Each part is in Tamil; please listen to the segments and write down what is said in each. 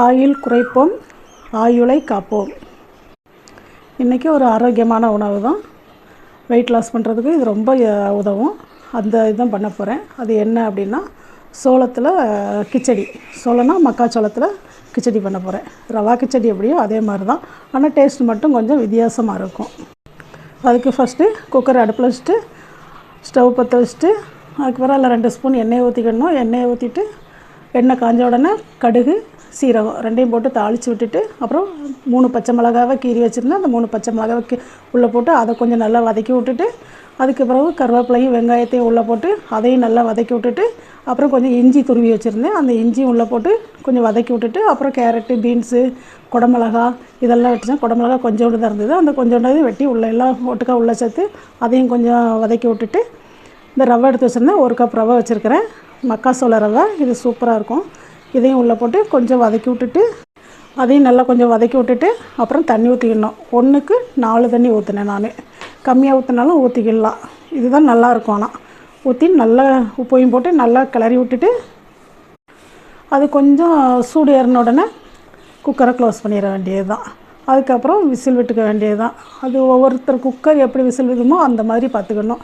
ஆயுள் குறைப்போம், ஆயுளை காப்போம். இன்றைக்கி ஒரு ஆரோக்கியமான உணவு தான். வெயிட் லாஸ் பண்ணுறதுக்கு இது ரொம்ப உதவும். அந்த இதுதான் பண்ண போகிறேன். அது என்ன அப்படின்னா, சோளத்தில் கிச்சடி. சோளம்னா மக்காச்சோளத்தில் கிச்சடி பண்ண போகிறேன். ரவா கிச்சடி எப்படியோ அதே மாதிரி தான், ஆனால் டேஸ்ட் மட்டும் கொஞ்சம் வித்தியாசமாக இருக்கும். அதுக்கு ஃபஸ்ட்டு குக்கர் அடுப்பில் வச்சுட்டு ஸ்டவ் பற்ற வச்சுட்டு அதுக்கப்புறம் அதில் 2 ஸ்பூன் எண்ணெயை ஊற்றிக்கணும். எண்ணெயை ஊற்றிட்டு எண்ணெய் காஞ்ச உடனே கடுகு, சீரகம் ரெண்டையும் போட்டு தாளித்து விட்டுட்டு, அப்புறம் 3 பச்சை மிளகாவை கீறி வச்சுருந்தேன். அந்த 3 பச்சை மிளகாவை உள்ளே போட்டு அதை கொஞ்சம் நல்லா வதக்கி விட்டுட்டு, அதுக்கு பிறகு கருவேப்பிலையும் வெங்காயத்தையும் உள்ளே போட்டு அதையும் நல்லா வதக்கி விட்டுட்டு, அப்புறம் கொஞ்சம் இஞ்சி துருவி வச்சுருந்தேன். அந்த இஞ்சியும் உள்ளே போட்டு கொஞ்சம் வதக்கி விட்டுட்டு, அப்புறம் கேரட்டு, பீன்ஸு, குடமிளகா இதெல்லாம் வெட்டிச்சேன். குடமிளகா கொஞ்சோண்டு தான் இருந்தது. அந்த கொஞ்சோண்டு வெட்டி உள்ளே எல்லாம் ஒட்டுக்கா உள்ளே சேர்த்து அதையும் கொஞ்சம் வதக்கி விட்டுட்டு, இந்த ரவை எடுத்து வச்சுருந்தேன். 1 கப் ரவை வச்சுருக்கிறேன். மக்காசோள ரவை. இது சூப்பராக இருக்கும். இதையும் உள்ளே போட்டு கொஞ்சம் வதக்கி விட்டுட்டு, அதையும் நல்லா கொஞ்சம் வதக்கி விட்டுட்டு, அப்புறம் தண்ணி ஊற்றிக்கணும். 1க்கு 4 தண்ணி ஊற்றினேன் நான். கம்மியாக ஊற்றினாலும் ஊற்றிக்கலாம். இதுதான் நல்லாயிருக்கும். ஆனால் ஊற்றி நல்லா உப்பையும் போட்டு நல்லா கிளறி விட்டுட்டு, அது கொஞ்சம் சூடு ஏறின உடனே குக்கரை க்ளோஸ் பண்ணிட வேண்டியது தான். அதுக்கப்புறம் விசில் விட்டுக்க வேண்டியது தான். அது ஒவ்வொருத்தர் குக்கர் எப்படி விசில் விடுமோ அந்த மாதிரி பார்த்துக்கணும்.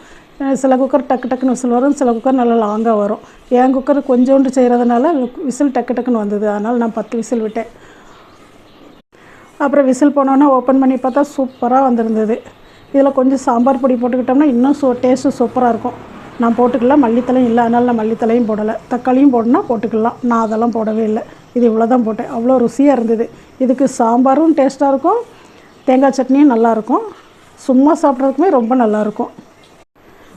சில குக்கர் டக்கு டக்குன்னு விசில் வரும், சில குக்கர் நல்லா லாங்காக வரும். என் குக்கர் கொஞ்சோண்டு செய்கிறதுனால விசில் டக்கு டக்குன்னு வந்தது. அதனால் நான் 10 விசில் விட்டேன். அப்புறம் விசில் போனோன்னே ஓப்பன் பண்ணி பார்த்தா சூப்பராக வந்திருந்தது. இதில் கொஞ்சம் சாம்பார் பொடி போட்டுக்கிட்டோம்னா இன்னும் டேஸ்ட்டு சூப்பராக இருக்கும். நான் போட்டுக்கலாம். மல்லித்தலையும் இல்லை, அதனால் நான் மல்லித்தலையும் போடலை. தக்காளியும் போடணுன்னா போட்டுக்கலாம். நான் அதெல்லாம் போடவே இல்லை. இது இவ்வளோ தான் போட்டேன். அவ்வளோ ருசியாக இருந்தது. இதுக்கு சாம்பாரும் டேஸ்ட்டாக இருக்கும், தேங்காய் சட்னியும் நல்லாயிருக்கும். சும்மா சாப்பிட்றதுக்குமே ரொம்ப நல்லாயிருக்கும்.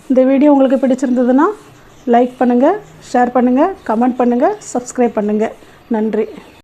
இந்த வீடியோ உங்களுக்கு பிடிச்சிருந்ததுன்னா லைக் பண்ணுங்கள், ஷேர் பண்ணுங்கள், கமெண்ட் பண்ணுங்கள், சப்ஸ்கிரைப் பண்ணுங்கள். நன்றி.